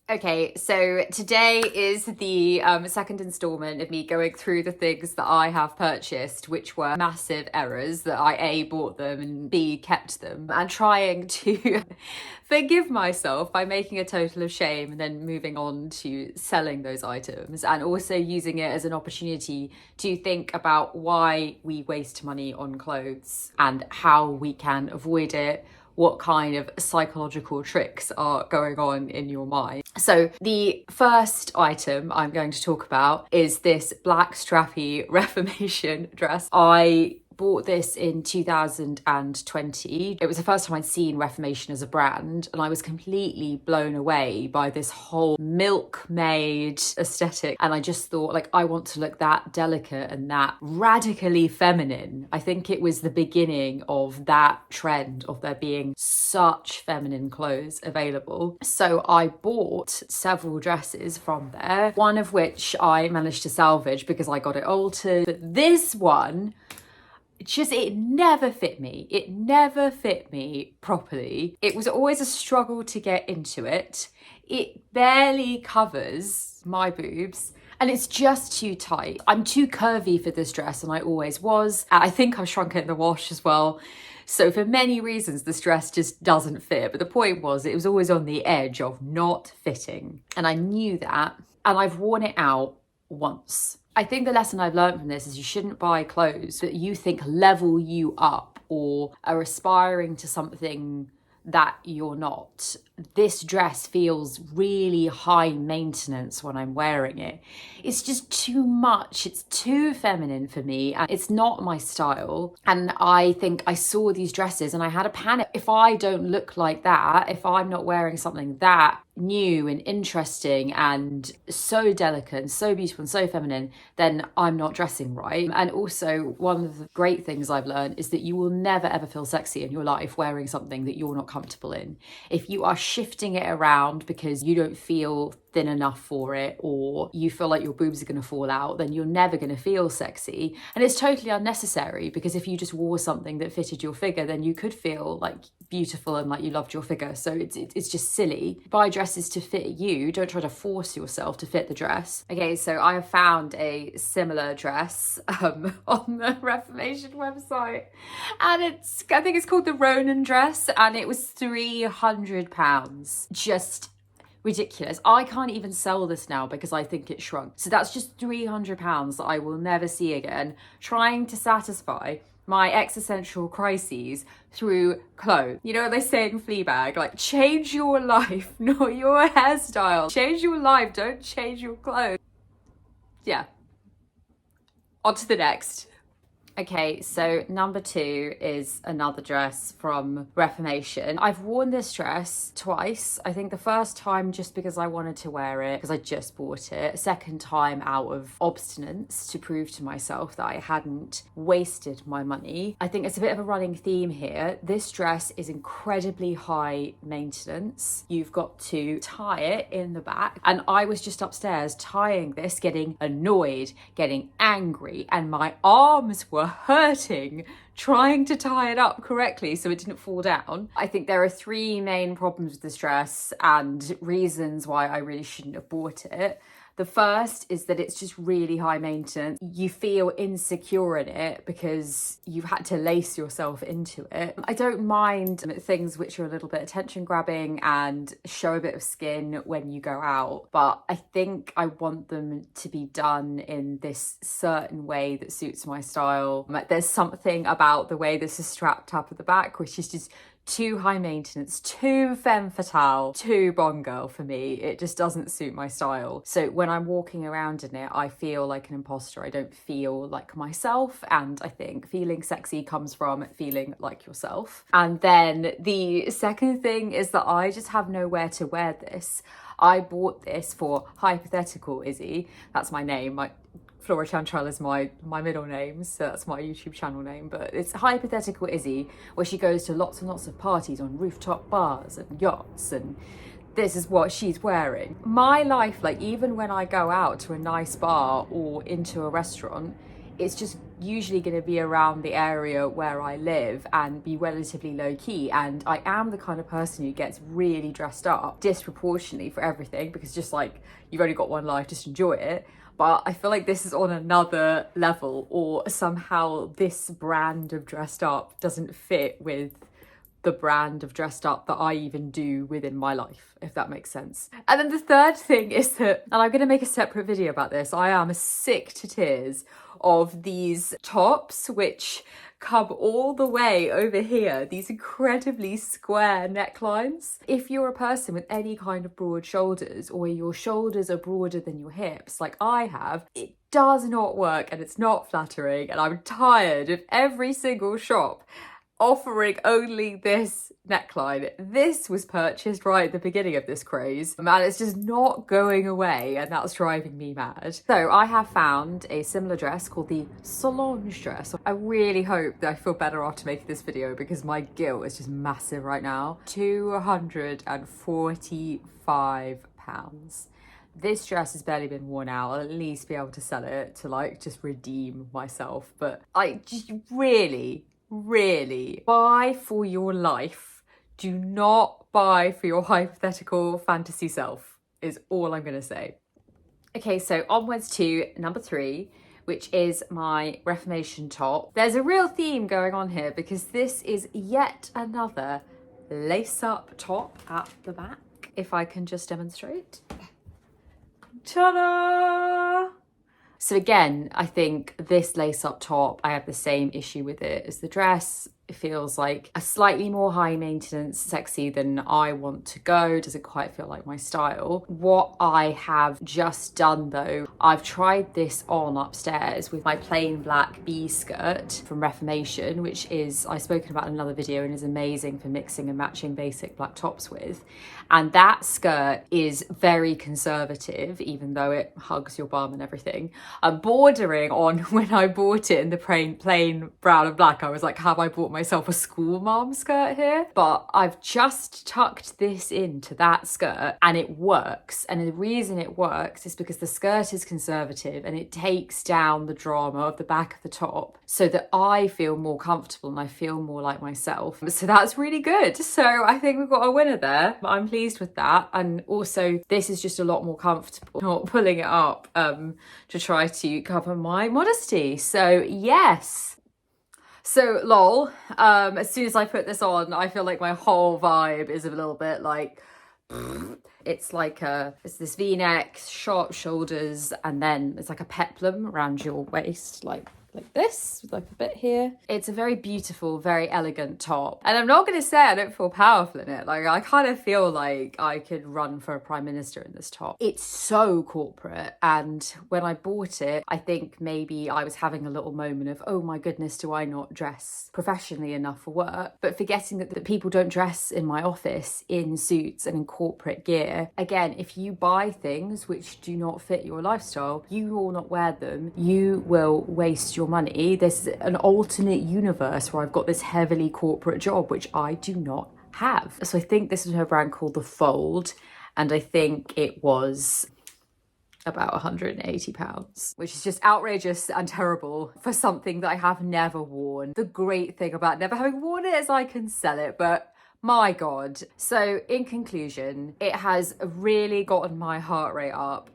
Okay, so today is the second installment of me going through the things that I have purchased, which were massive errors that I A, bought them and B, kept them, and trying to forgive myself by making a total of shame and then moving on to selling those items, and also using it as an opportunity to think about why we waste money on clothes and how we can avoid it, what kind of psychological tricks are going on in your mind. So the first item I'm going to talk about is this black strappy Reformation dress. I bought this in 2020. It was the first time I'd seen Reformation as a brand, and I was completely blown away by this whole milk-maid aesthetic. And I just thought, like, I want to look that delicate and that radically feminine. I think it was the beginning of that trend of there being such feminine clothes available. So I bought several dresses from there, one of which I managed to salvage because I got it altered. But this one, it never fit me. It never fit me properly. It was always a struggle to get into it. It barely covers my boobs and it's just too tight. I'm too curvy for this dress, and I always was. I think I shrunk it in the wash as well. So for many reasons, this dress just doesn't fit. But the point was, it was always on the edge of not fitting. And I knew that, and I've worn it out once. I think the lesson I've learned from this is you shouldn't buy clothes that you think level you up or are aspiring to something that you're not. This dress feels really high maintenance when I'm wearing it. It's just too much. It's too feminine for me, and it's not my style. And I think I saw these dresses and I had a panic. If I don't look like that, if I'm not wearing something that new and interesting and so delicate and so beautiful and so feminine, then I'm not dressing right. And also, one of the great things I've learned is that you will never ever feel sexy in your life wearing something that you're not comfortable in. If you are shifting it around because you don't feel thin enough for it, or you feel like your boobs are going to fall out, then you're never going to feel sexy. And it's totally unnecessary, because if you just wore something that fitted your figure, then you could feel like beautiful and like you loved your figure. So it's just silly. Buy dresses to fit you. Don't try to force yourself to fit the dress. Okay, so I have found a similar dress on the Reformation website, and I think it's called the Ronan dress, and it was £300. Just ridiculous. I can't even sell this now because I think it shrunk. So that's just £300 that I will never see again, trying to satisfy my existential crises through clothes. You know what they say in Fleabag? Like, change your life, not your hairstyle. Change your life, don't change your clothes. Yeah. On to the next. Okay, so number 2 is another dress from Reformation. I've worn this dress twice. I think the first time just because I wanted to wear it, because I just bought it. Second time out of obstinance to prove to myself that I hadn't wasted my money. I think it's a bit of a running theme here. This dress is incredibly high maintenance. You've got to tie it in the back. And I was just upstairs tying this, getting annoyed, getting angry, and my arms were hurting trying to tie it up correctly so it didn't fall down. I think there are 3 main problems with this dress and reasons why I really shouldn't have bought it. The first is that it's just really high maintenance. You feel insecure in it because you've had to lace yourself into it. I don't mind things which are a little bit attention grabbing and show a bit of skin when you go out, but I think I want them to be done in this certain way that suits my style. There's something about the way this is strapped up at the back which is just too high maintenance, too femme fatale, too Bond girl for me. It just doesn't suit my style. So when I'm walking around in it, I feel like an imposter. I don't feel like myself. And I think feeling sexy comes from feeling like yourself. And then the second thing is that I just have nowhere to wear this. I bought this for Hypothetical Izzy. That's my name. Flora Chantrell is my middle name, so that's my YouTube channel name, but it's Hypothetical Izzy, where she goes to lots and lots of parties on rooftop bars and yachts, and this is what she's wearing. My life, like, even when I go out to a nice bar or into a restaurant, it's just usually going to be around the area where I live and be relatively low key. And I am the kind of person who gets really dressed up disproportionately for everything, because just like, you've only got one life, just enjoy it. But I feel like this is on another level, or somehow this brand of dressed up doesn't fit with the brand of dressed up that I even do within my life, if that makes sense. And then the third thing is that, and I'm going to make a separate video about this, I am sick to tears of these tops which come all the way over here, these incredibly square necklines. If you're a person with any kind of broad shoulders, or your shoulders are broader than your hips like I have, it does not work and it's not flattering, and I'm tired of every single shop offering only this neckline. This was purchased right at the beginning of this craze, and it's just not going away, and that's driving me mad. So I have found a similar dress called the Solange dress. I really hope that I feel better after making this video, because my guilt is just massive right now. £245. This dress has barely been worn out. I'll at least be able to sell it to like just redeem myself, but I just really buy for your life. Do not buy for your hypothetical fantasy self, is all I'm gonna say. Okay, so onwards to number 3, which is my Reformation top. There's a real theme going on here, because this is yet another lace-up top at the back. If I can just demonstrate. Ta-da! So again, I think this lace-up top, I have the same issue with it as the dress. It feels like a slightly more high maintenance sexy than I want to go. Doesn't quite feel like my style. What I have just done though, I've tried this on upstairs with my plain black B skirt from Reformation, which is, I've spoken about in another video, and is amazing for mixing and matching basic black tops with. And that skirt is very conservative, even though it hugs your bum and everything. Bordering on, when I bought it in the plain brown and black, I was like, have I bought myself a school mom skirt here? But I've just tucked this into that skirt and it works. And the reason it works is because the skirt is conservative and it takes down the drama of the back of the top so that I feel more comfortable and I feel more like myself. So that's really good. So I think we've got a winner there. I'm pleased with that. And also this is just a lot more comfortable, not pulling it up to try to cover my modesty. So yes. So lol, as soon as I put this on, I feel like my whole vibe is a little bit like, it's like it's this V-neck, sharp shoulders, and then it's like a peplum around your waist, like this, with like a bit here. It's a very beautiful, very elegant top. And I'm not going to say I don't feel powerful in it. Like, I kind of feel like I could run for a prime minister in this top. It's so corporate. And when I bought it, I think maybe I was having a little moment of, oh my goodness, do I not dress professionally enough for work? But forgetting that people don't dress in my office in suits and in corporate gear. Again, if you buy things which do not fit your lifestyle, you will not wear them. You will waste your money. There's an alternate universe where I've got this heavily corporate job, which I do not have. So I think this is a brand called The Fold, and I think it was about £180, which is just outrageous and terrible for something that I have never worn. The great thing about never having worn it is I can sell it, but my God. So in conclusion, it has really gotten my heart rate up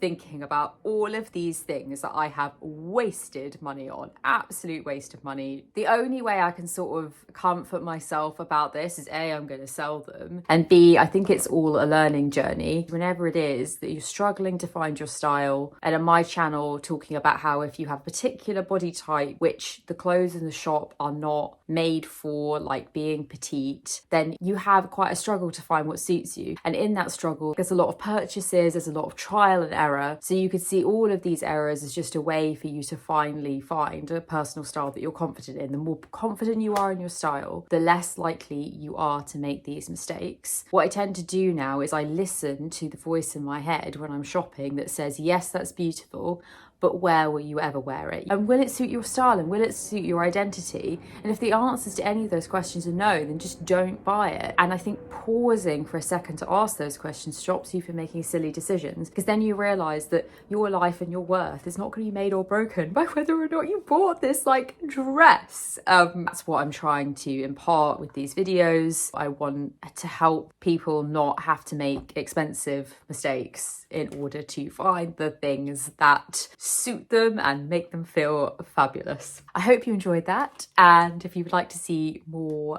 thinking about all of these things that I have wasted money on. Absolute waste of money. The only way I can sort of comfort myself about this is A, I'm going to sell them, and B, I think it's all a learning journey. Whenever it is that you're struggling to find your style, and on my channel talking about how if you have a particular body type which the clothes in the shop are not made for, like being petite, then you have quite a struggle to find what suits you. And in that struggle, there's a lot of purchases, there's a lot of trial and error. So you could see all of these errors as just a way for you to finally find a personal style that you're confident in. The more confident you are in your style, the less likely you are to make these mistakes. What I tend to do now is I listen to the voice in my head when I'm shopping that says, yes, that's beautiful, but where will you ever wear it? And will it suit your style, and will it suit your identity? And if the answers to any of those questions are no, then just don't buy it. And I think pausing for a second to ask those questions stops you from making silly decisions, because then you realize that your life and your worth is not going to be made or broken by whether or not you bought this like dress. That's what I'm trying to impart with these videos. I want to help people not have to make expensive mistakes in order to find the things that suit them and make them feel fabulous. I hope you enjoyed that, and if you would like to see more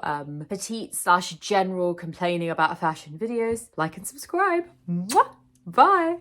petite/general complaining about fashion videos, like and subscribe. Mwah! Bye!